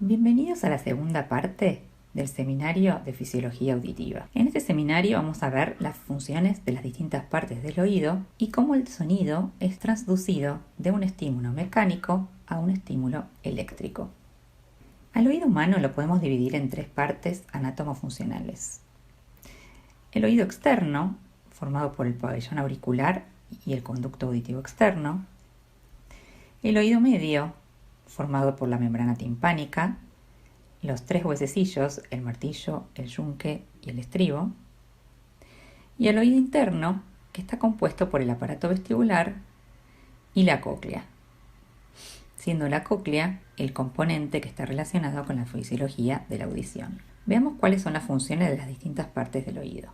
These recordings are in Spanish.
Bienvenidos a la segunda parte del seminario de fisiología auditiva. En este seminario vamos a ver las funciones de las distintas partes del oído y cómo el sonido es transducido de un estímulo mecánico a un estímulo eléctrico. Al oído humano lo podemos dividir en tres partes anatomofuncionales. El oído externo, formado por el pabellón auricular y el conducto auditivo externo. El oído medio, formado por la membrana timpánica, los tres huesecillos, el martillo, el yunque y el estribo. Y el oído interno, que está compuesto por el aparato vestibular y la cóclea, siendo la cóclea el componente que está relacionado con la fisiología de la audición. Veamos cuáles son las funciones de las distintas partes del oído.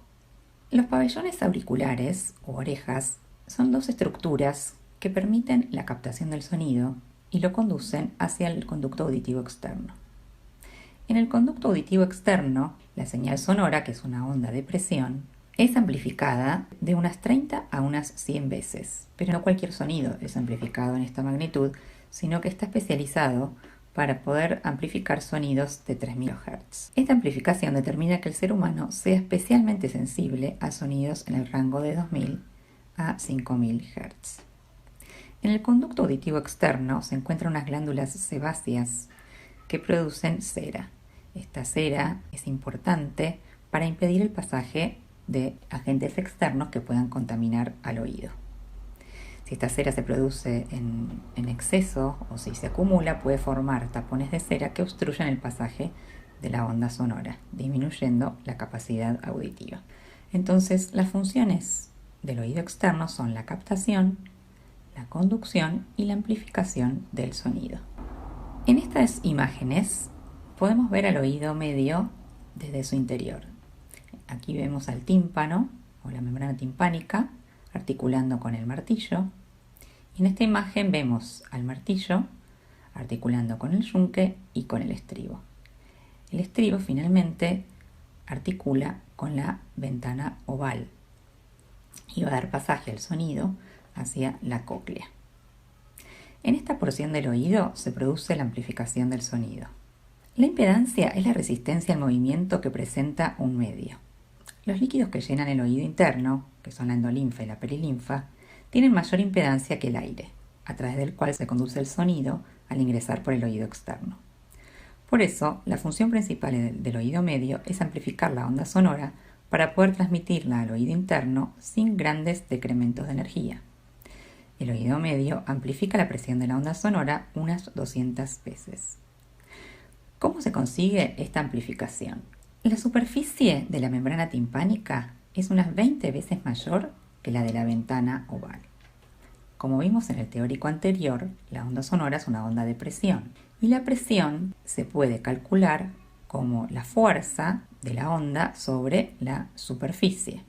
Los pabellones auriculares o orejas son dos estructuras que permiten la captación del sonido y lo conducen hacia el conducto auditivo externo. En el conducto auditivo externo, la señal sonora, que es una onda de presión, es amplificada de unas 30 a unas 100 veces, pero no cualquier sonido es amplificado en esta magnitud, sino que está especializado para poder amplificar sonidos de 3000 Hz. Esta amplificación determina que el ser humano sea especialmente sensible a sonidos en el rango de 2000 a 5000 Hz. En el conducto auditivo externo se encuentran unas glándulas sebáceas que producen cera. Esta cera es importante para impedir el pasaje de agentes externos que puedan contaminar al oído. Si esta cera se produce en exceso o si se acumula, puede formar tapones de cera que obstruyen el pasaje de la onda sonora, disminuyendo la capacidad auditiva. Entonces, las funciones del oído externo son la captación, la conducción y la amplificación del sonido. En estas imágenes podemos ver al oído medio desde su interior. Aquí vemos al tímpano o la membrana timpánica articulando con el martillo. Y en esta imagen vemos al martillo articulando con el yunque y con el estribo. El estribo finalmente articula con la ventana oval y va a dar pasaje al sonido hacia la cóclea. En esta porción del oído se produce la amplificación del sonido. La impedancia es la resistencia al movimiento que presenta un medio. Los líquidos que llenan el oído interno, que son la endolinfa y la perilinfa, tienen mayor impedancia que el aire, a través del cual se conduce el sonido al ingresar por el oído externo. Por eso, la función principal del oído medio es amplificar la onda sonora para poder transmitirla al oído interno sin grandes decrementos de energía. El oído medio amplifica la presión de la onda sonora unas 200 veces. ¿Cómo se consigue esta amplificación? La superficie de la membrana timpánica es unas 20 veces mayor que la de la ventana oval. Como vimos en el teórico anterior, la onda sonora es una onda de presión y la presión se puede calcular como la fuerza de la onda sobre la superficie.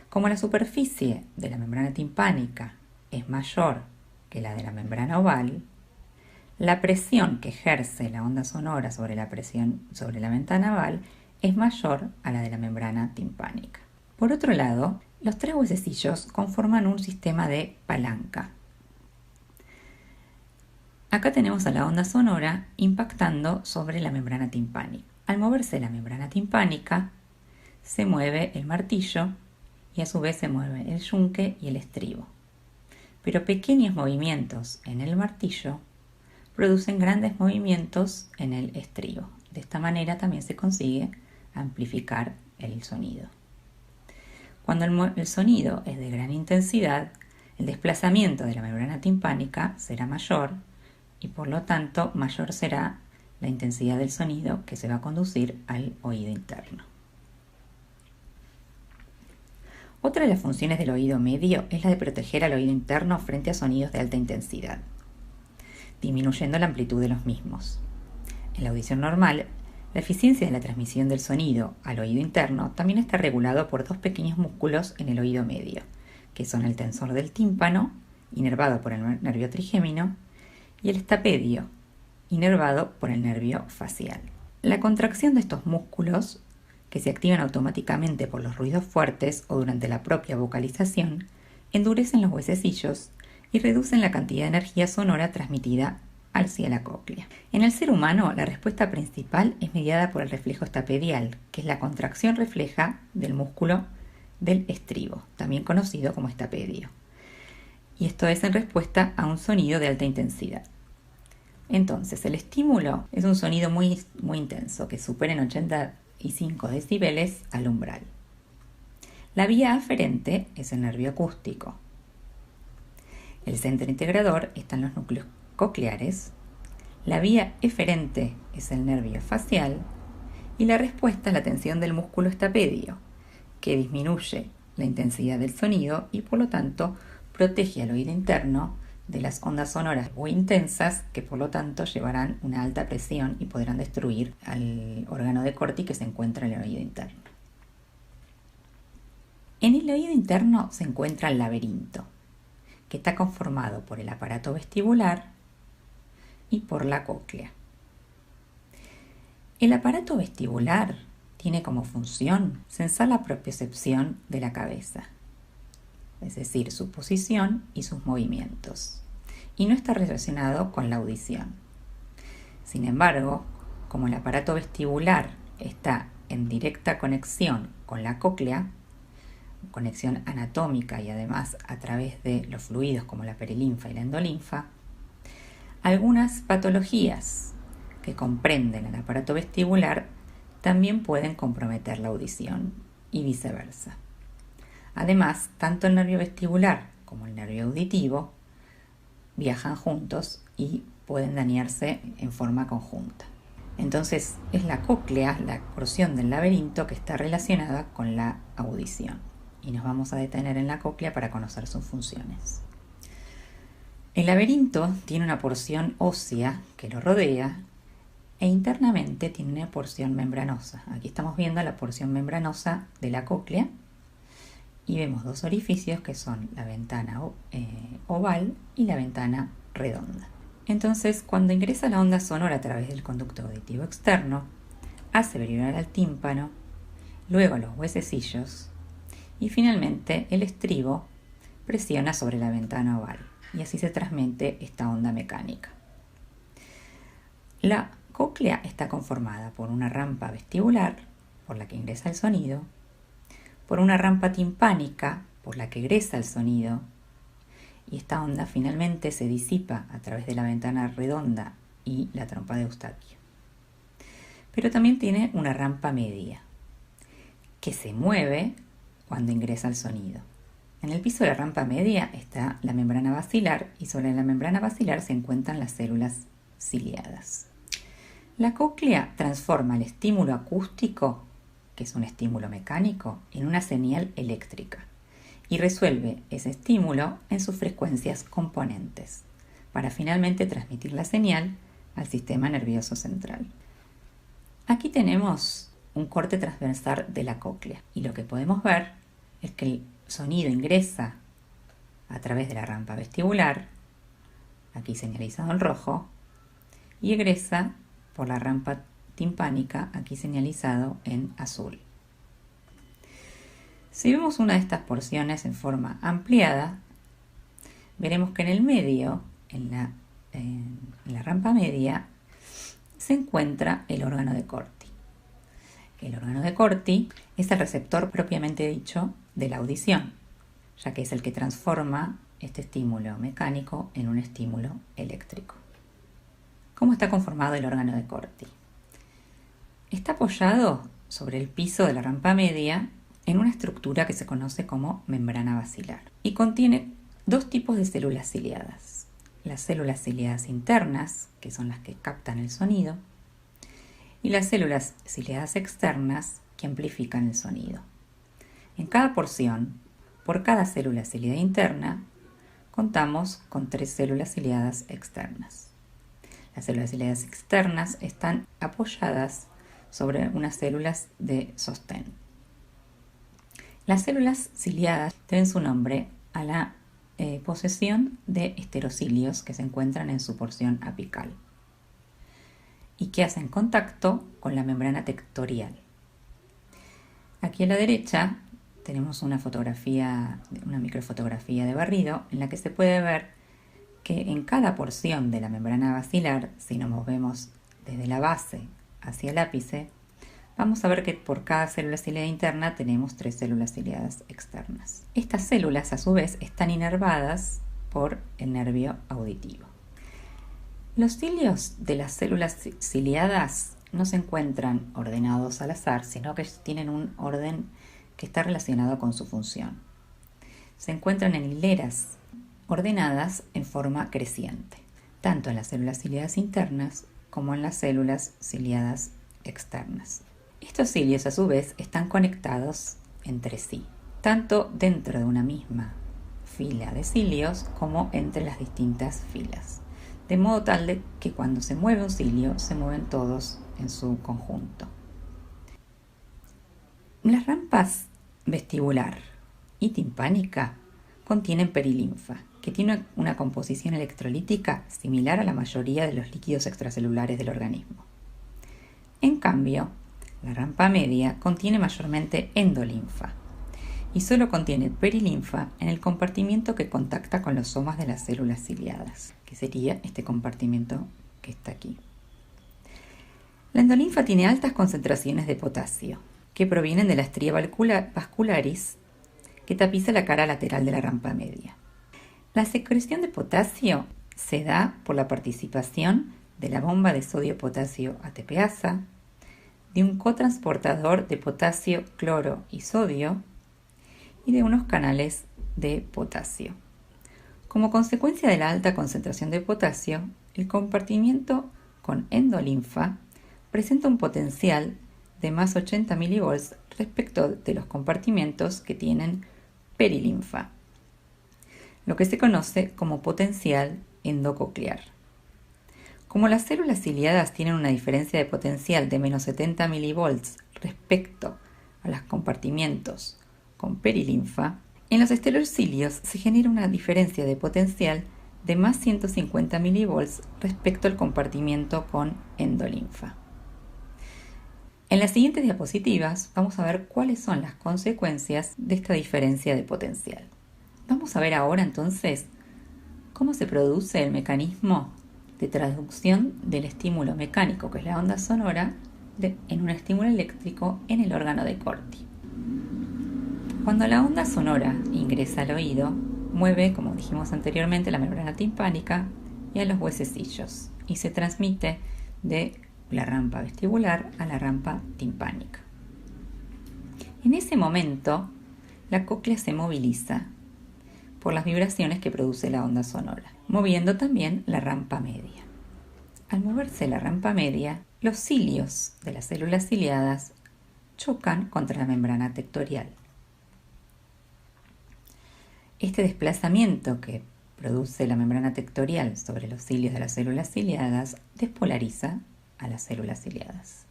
Como la superficie de la membrana timpánica es mayor que la de la membrana oval, la presión que ejerce la onda sonora sobre la presión sobre la ventana oval es mayor a la de la membrana timpánica. Por otro lado, los tres huesecillos conforman un sistema de palanca. Acá tenemos a la onda sonora impactando sobre la membrana timpánica. Al moverse la membrana timpánica, se mueve el martillo y a su vez se mueve el yunque y el estribo. Pero pequeños movimientos en el martillo producen grandes movimientos en el estribo. De esta manera también se consigue amplificar el sonido. Cuando el sonido es de gran intensidad, el desplazamiento de la membrana timpánica será mayor y por lo tanto mayor será la intensidad del sonido que se va a conducir al oído interno. Otra de las funciones del oído medio es la de proteger al oído interno frente a sonidos de alta intensidad, disminuyendo la amplitud de los mismos. En la audición normal, la eficiencia de la transmisión del sonido al oído interno también está regulado por dos pequeños músculos en el oído medio, que son el tensor del tímpano, inervado por el nervio trigémino, y el estapedio, inervado por el nervio facial. La contracción de estos músculos, que se activan automáticamente por los ruidos fuertes o durante la propia vocalización, endurecen los huesecillos y reducen la cantidad de energía sonora transmitida hacia la cóclea. En el ser humano, la respuesta principal es mediada por el reflejo estapedial, que es la contracción refleja del músculo del estribo, también conocido como estapedio. Y esto es en respuesta a un sonido de alta intensidad. Entonces, el estímulo es un sonido muy intenso, que supera en 85 decibeles al umbral. La vía aferente es el nervio acústico. El centro integrador está en los núcleos cocleares. La vía eferente es el nervio facial. Y la respuesta es la tensión del músculo estapedio, que disminuye la intensidad del sonido y por lo tanto protege al oído interno de las ondas sonoras muy intensas que por lo tanto llevarán una alta presión y podrán destruir al órgano de Corti que se encuentra en el oído interno. En el oído interno se encuentra el laberinto, que está conformado por el aparato vestibular y por la cóclea. El aparato vestibular tiene como función censar la propiocepción de la cabeza, es decir, su posición y sus movimientos, y no está relacionado con la audición. Sin embargo, como el aparato vestibular está en directa conexión con la cóclea, conexión anatómica y además a través de los fluidos como la perilinfa y la endolinfa, algunas patologías que comprenden el aparato vestibular también pueden comprometer la audición y viceversa. Además, tanto el nervio vestibular como el nervio auditivo viajan juntos y pueden dañarse en forma conjunta. Entonces, es la cóclea, la porción del laberinto que está relacionada con la audición. Y nos vamos a detener en la cóclea para conocer sus funciones. El laberinto tiene una porción ósea que lo rodea e internamente tiene una porción membranosa. Aquí estamos viendo la porción membranosa de la cóclea y vemos dos orificios que son la ventana oval y la ventana redonda. Entonces, cuando ingresa la onda sonora a través del conducto auditivo externo, hace vibrar al tímpano, luego los huesecillos y finalmente el estribo presiona sobre la ventana oval y así se transmite esta onda mecánica. La cóclea está conformada por una rampa vestibular por la que ingresa el sonido, por una rampa timpánica por la que egresa el sonido y esta onda finalmente se disipa a través de la ventana redonda y la trompa de Eustaquio. Pero también tiene una rampa media que se mueve cuando ingresa el sonido. En el piso de la rampa media está la membrana basilar y sobre la membrana basilar se encuentran las células ciliadas. La cóclea transforma el estímulo acústico, que es un estímulo mecánico, en una señal eléctrica y resuelve ese estímulo en sus frecuencias componentes para finalmente transmitir la señal al sistema nervioso central. Aquí tenemos un corte transversal de la cóclea y lo que podemos ver es que el sonido ingresa a través de la rampa vestibular, aquí señalizado en rojo, y egresa por la rampa timpánica, aquí señalizado en azul. Si vemos una de estas porciones en forma ampliada, veremos que en el medio, en la rampa media, se encuentra el órgano de Corti. El órgano de Corti es el receptor propiamente dicho de la audición, ya que es el que transforma este estímulo mecánico en un estímulo eléctrico. ¿Cómo está conformado el órgano de Corti? Está apoyado sobre el piso de la rampa media en una estructura que se conoce como membrana basilar y contiene dos tipos de células ciliadas. Las células ciliadas internas, que son las que captan el sonido, y las células ciliadas externas, que amplifican el sonido. En cada porción, por cada célula ciliada interna, contamos con 3 células ciliadas externas. Las células ciliadas externas están apoyadas sobre unas células de sostén. Las células ciliadas deben su nombre a la posesión de esterocilios que se encuentran en su porción apical y que hacen contacto con la membrana tectorial. Aquí a la derecha tenemos una microfotografía de barrido en la que se puede ver que en cada porción de la membrana basilar, si nos movemos desde la base hacia el ápice, vamos a ver que por cada célula ciliada interna tenemos 3 células ciliadas externas. Estas células, a su vez, están inervadas por el nervio auditivo. Los cilios de las células ciliadas no se encuentran ordenados al azar, sino que tienen un orden que está relacionado con su función. Se encuentran en hileras ordenadas en forma creciente, tanto en las células ciliadas internas como en las células ciliadas externas. Estos cilios, a su vez, están conectados entre sí, tanto dentro de una misma fila de cilios como entre las distintas filas, de modo tal de que cuando se mueve un cilio, se mueven todos en su conjunto. Las rampas vestibular y timpánica contienen perilinfa, que tiene una composición electrolítica similar a la mayoría de los líquidos extracelulares del organismo. En cambio, la rampa media contiene mayormente endolinfa y solo contiene perilinfa en el compartimiento que contacta con los somas de las células ciliadas, que sería este compartimento que está aquí. La endolinfa tiene altas concentraciones de potasio, que provienen de la estría vascularis que tapiza la cara lateral de la rampa media. La secreción de potasio se da por la participación de la bomba de sodio-potasio ATPasa, de un cotransportador de potasio, cloro y sodio y de unos canales de potasio. Como consecuencia de la alta concentración de potasio, el compartimiento con endolinfa presenta un potencial de más 80 milivolts respecto de los compartimentos que tienen perilinfa, lo que se conoce como potencial endococlear. Como las células ciliadas tienen una diferencia de potencial de menos 70 milivolts respecto a los compartimientos con perilinfa, en los esteroicilios se genera una diferencia de potencial de más 150 milivolts respecto al compartimiento con endolinfa. En las siguientes diapositivas vamos a ver cuáles son las consecuencias de esta diferencia de potencial. Vamos a ver ahora entonces cómo se produce el mecanismo de traducción del estímulo mecánico, que es la onda sonora, en un estímulo eléctrico en el órgano de Corti. Cuando la onda sonora ingresa al oído, mueve, como dijimos anteriormente, la membrana timpánica y a los huesecillos y se transmite de la rampa vestibular a la rampa timpánica. En ese momento, la cóclea se moviliza por las vibraciones que produce la onda sonora, moviendo también la rampa media. Al moverse la rampa media, los cilios de las células ciliadas chocan contra la membrana tectorial. Este desplazamiento que produce la membrana tectorial sobre los cilios de las células ciliadas despolariza a las células ciliadas.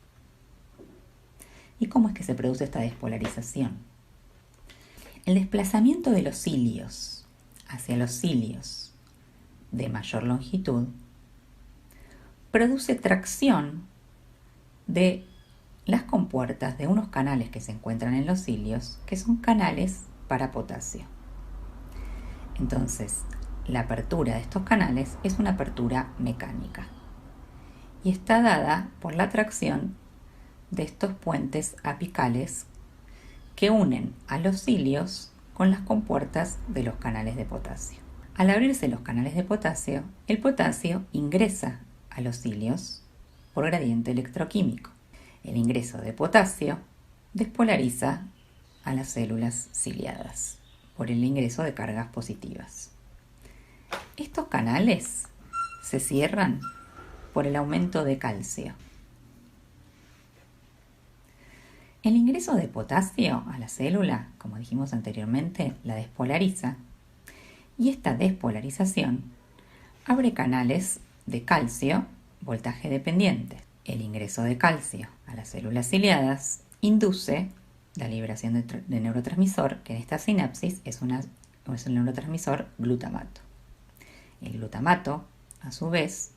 ¿Y cómo es que se produce esta despolarización? El desplazamiento de los cilios hacia los cilios de mayor longitud produce tracción de las compuertas de unos canales que se encuentran en los cilios, que son canales para potasio. Entonces, la apertura de estos canales es una apertura mecánica y está dada por la tracción de estos puentes apicales que unen a los cilios con las compuertas de los canales de potasio. Al abrirse los canales de potasio, el potasio ingresa a los cilios por gradiente electroquímico. El ingreso de potasio despolariza a las células ciliadas por el ingreso de cargas positivas. Estos canales se cierran por el aumento de calcio. El ingreso de potasio a la célula, como dijimos anteriormente, la despolariza, y esta despolarización abre canales de calcio voltaje dependiente. El ingreso de calcio a las células ciliadas induce la liberación de neurotransmisor, que en esta sinapsis es el neurotransmisor glutamato. El glutamato, a su vez,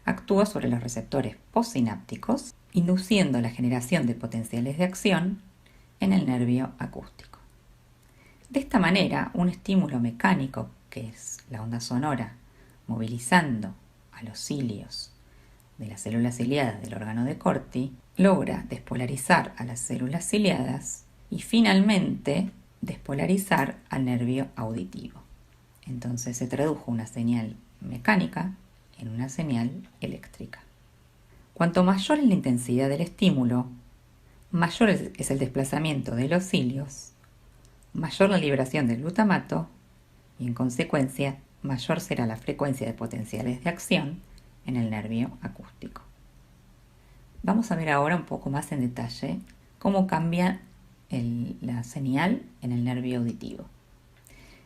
actúa sobre los receptores postsinápticos, induciendo la generación de potenciales de acción en el nervio acústico. De esta manera, un estímulo mecánico, que es la onda sonora, movilizando a los cilios de las células ciliadas del órgano de Corti, logra despolarizar a las células ciliadas y finalmente despolarizar al nervio auditivo. Entonces se tradujo una señal mecánica en una señal eléctrica. Cuanto mayor es la intensidad del estímulo, mayor es el desplazamiento de los cilios, mayor la liberación del glutamato y en consecuencia mayor será la frecuencia de potenciales de acción en el nervio acústico. Vamos a ver ahora un poco más en detalle cómo cambia la señal en el nervio auditivo.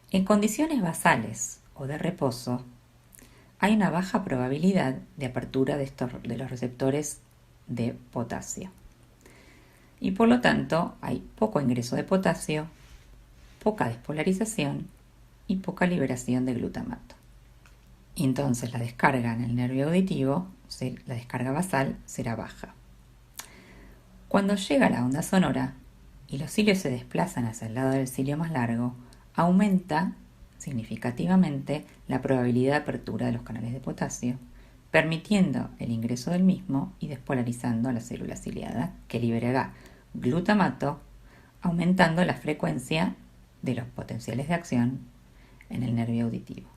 En condiciones basales o de reposo, hay una baja probabilidad de apertura de los receptores de potasio. Y por lo tanto, hay poco ingreso de potasio, poca despolarización y poca liberación de glutamato. Y entonces la descarga en el nervio auditivo, la descarga basal, será baja. Cuando llega la onda sonora y los cilios se desplazan hacia el lado del cilio más largo, aumenta significativamente la probabilidad de apertura de los canales de potasio, permitiendo el ingreso del mismo y despolarizando a la célula ciliada, que liberará glutamato, aumentando la frecuencia de los potenciales de acción en el nervio auditivo.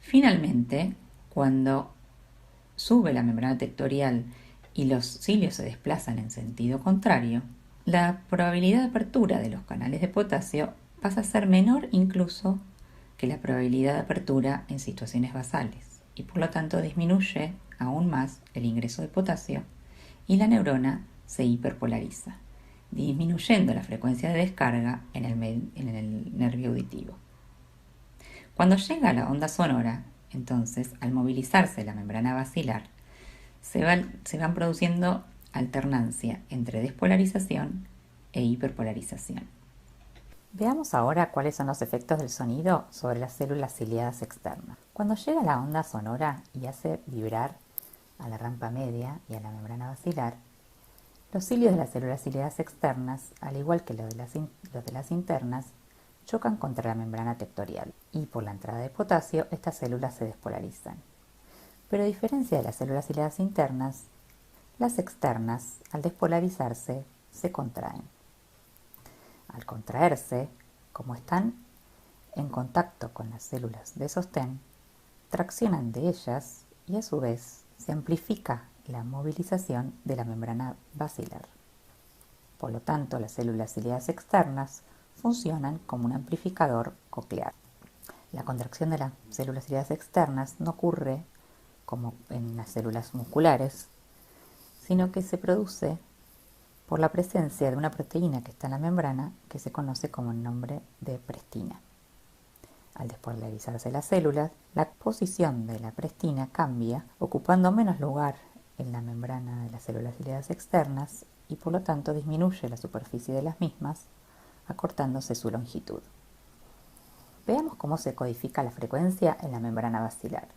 Finalmente, cuando sube la membrana tectorial y los cilios se desplazan en sentido contrario, la probabilidad de apertura de los canales de potasio pasa a ser menor incluso que la probabilidad de apertura en situaciones basales y por lo tanto disminuye aún más el ingreso de potasio y la neurona se hiperpolariza, disminuyendo la frecuencia de descarga en el nervio auditivo. Cuando llega la onda sonora, entonces, al movilizarse la membrana basilar, se van produciendo alternancia entre despolarización e hiperpolarización. Veamos ahora cuáles son los efectos del sonido sobre las células ciliadas externas. Cuando llega la onda sonora y hace vibrar a la rampa media y a la membrana basilar, los cilios de las células ciliadas externas, al igual que los de las internas, chocan contra la membrana tectorial y por la entrada de potasio estas células se despolarizan. Pero a diferencia de las células ciliadas internas, las externas, al despolarizarse, se contraen. Al contraerse, como están en contacto con las células de sostén, traccionan de ellas y a su vez se amplifica la movilización de la membrana basilar. Por lo tanto, las células ciliadas externas funcionan como un amplificador coclear. La contracción de las células ciliadas externas no ocurre como en las células musculares, sino que se produce por la presencia de una proteína que está en la membrana que se conoce como el nombre de prestina. Al despolarizarse las células, la posición de la prestina cambia, ocupando menos lugar en la membrana de las células ciliadas externas y por lo tanto disminuye la superficie de las mismas, acortándose su longitud. Veamos cómo se codifica la frecuencia en la membrana basilar.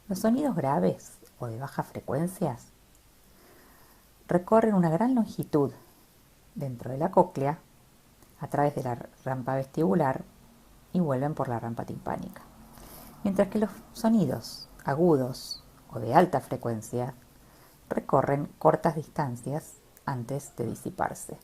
Los sonidos graves o de baja frecuencia recorren una gran longitud dentro de la cóclea a través de la rampa vestibular y vuelven por la rampa timpánica, mientras que los sonidos agudos o de alta frecuencia recorren cortas distancias antes de disiparse.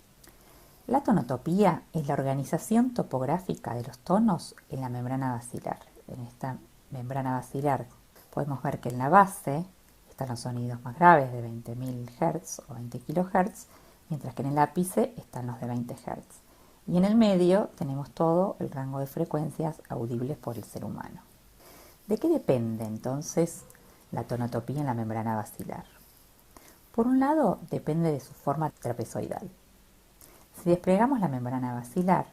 La tonotopía es la organización topográfica de los tonos en la membrana basilar. En esta membrana basilar podemos ver que en la base están los sonidos más graves de 20.000 Hz o 20 kHz, mientras que en el ápice están los de 20 Hz. Y en el medio tenemos todo el rango de frecuencias audibles por el ser humano. ¿De qué depende entonces la tonotopía en la membrana basilar? Por un lado, depende de su forma trapezoidal. Si desplegamos la membrana basilar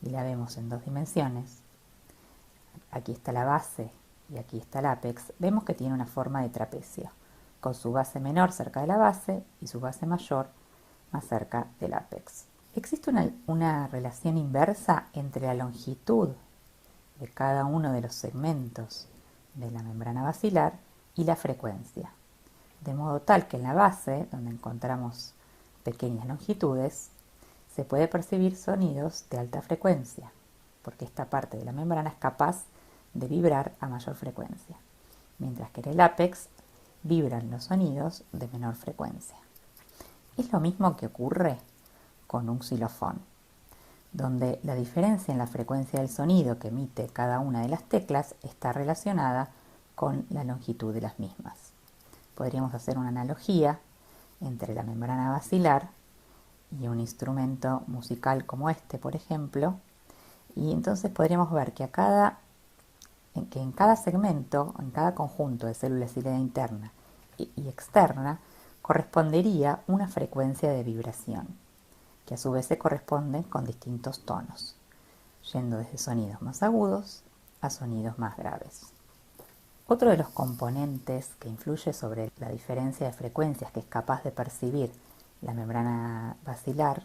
y la vemos en dos dimensiones, aquí está la base y aquí está el ápex, vemos que tiene una forma de trapecio, con su base menor cerca de la base y su base mayor más cerca del ápex. Existe una relación inversa entre la longitud de cada uno de los segmentos de la membrana basilar y la frecuencia, de modo tal que en la base, donde encontramos pequeñas longitudes, se puede percibir sonidos de alta frecuencia, porque esta parte de la membrana es capaz de vibrar a mayor frecuencia, mientras que en el ápex vibran los sonidos de menor frecuencia. Es lo mismo que ocurre con un xilofón, donde la diferencia en la frecuencia del sonido que emite cada una de las teclas está relacionada con la longitud de las mismas. Podríamos hacer una analogía entre la membrana basilar y un instrumento musical como este, por ejemplo, y entonces podríamos ver que en cada segmento, en cada conjunto de células ciliada interna y externa, correspondería una frecuencia de vibración, que a su vez se corresponde con distintos tonos, yendo desde sonidos más agudos a sonidos más graves. Otro de los componentes que influye sobre la diferencia de frecuencias que es capaz de percibir la membrana basilar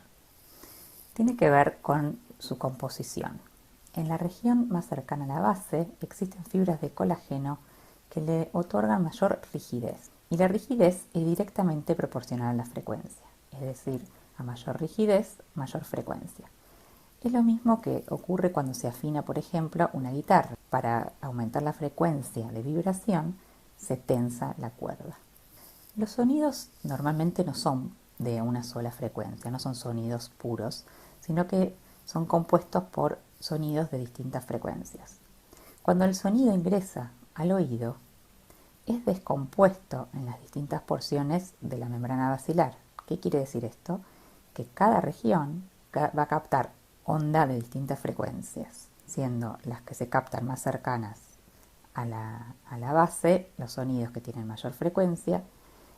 tiene que ver con su composición. En la región más cercana a la base existen fibras de colágeno que le otorgan mayor rigidez, y la rigidez es directamente proporcional a la frecuencia, es decir, a mayor rigidez, mayor frecuencia. Es lo mismo que ocurre cuando se afina, por ejemplo, una guitarra. Para aumentar la frecuencia de vibración, se tensa la cuerda. Los sonidos normalmente no son de una sola frecuencia, no son sonidos puros, sino que son compuestos por sonidos de distintas frecuencias. Cuando el sonido ingresa al oído, es descompuesto en las distintas porciones de la membrana basilar. ¿Qué quiere decir esto? Que cada región va a captar onda de distintas frecuencias, siendo las que se captan más cercanas a la base los sonidos que tienen mayor frecuencia,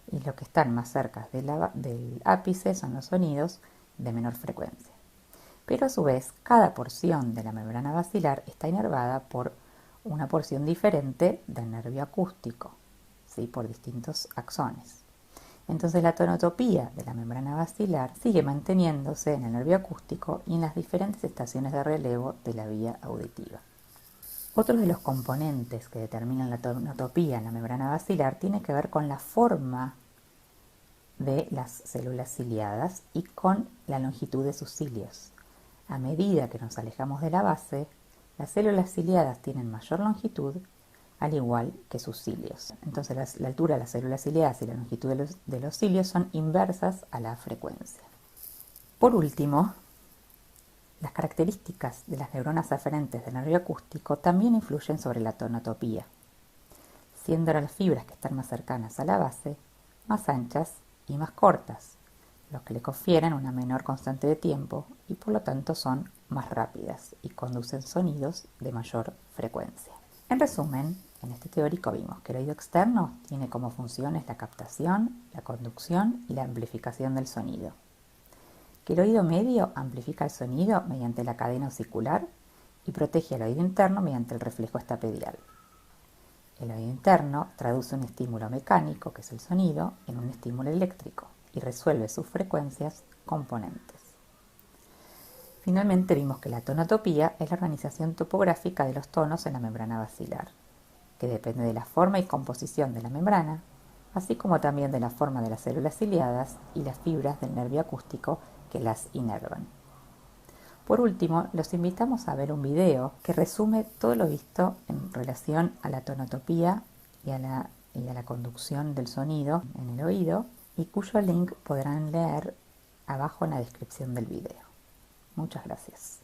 y los que están más cerca del ápice son los sonidos de menor frecuencia. Pero a su vez, cada porción de la membrana basilar está inervada por una porción diferente del nervio acústico, ¿sí? Por distintos axones. Entonces la tonotopía de la membrana basilar sigue manteniéndose en el nervio acústico y en las diferentes estaciones de relevo de la vía auditiva. Otro de los componentes que determinan la tonotopía en la membrana basilar tiene que ver con la forma de las células ciliadas y con la longitud de sus cilios. A medida que nos alejamos de la base, las células ciliadas tienen mayor longitud, al igual que sus cilios. Entonces la altura de las células ciliadas y la longitud de los cilios son inversas a la frecuencia. Por último, las características de las neuronas aferentes del nervio acústico también influyen sobre la tonotopía, siendo las fibras que están más cercanas a la base más anchas y más cortas, los que le confieren una menor constante de tiempo y por lo tanto son más rápidas y conducen sonidos de mayor frecuencia. En resumen, en este teórico vimos que el oído externo tiene como funciones la captación, la conducción y la amplificación del sonido. Que el oído medio amplifica el sonido mediante la cadena osicular y protege al oído interno mediante el reflejo estapedial. El oído interno traduce un estímulo mecánico, que es el sonido, en un estímulo eléctrico y resuelve sus frecuencias componentes. Finalmente vimos que la tonotopía es la organización topográfica de los tonos en la membrana basilar, que depende de la forma y composición de la membrana, así como también de la forma de las células ciliadas y las fibras del nervio acústico que las inervan. Por último, los invitamos a ver un video que resume todo lo visto en relación a la tonotopía y a la conducción del sonido en el oído, y cuyo link podrán leer abajo en la descripción del video. Muchas gracias.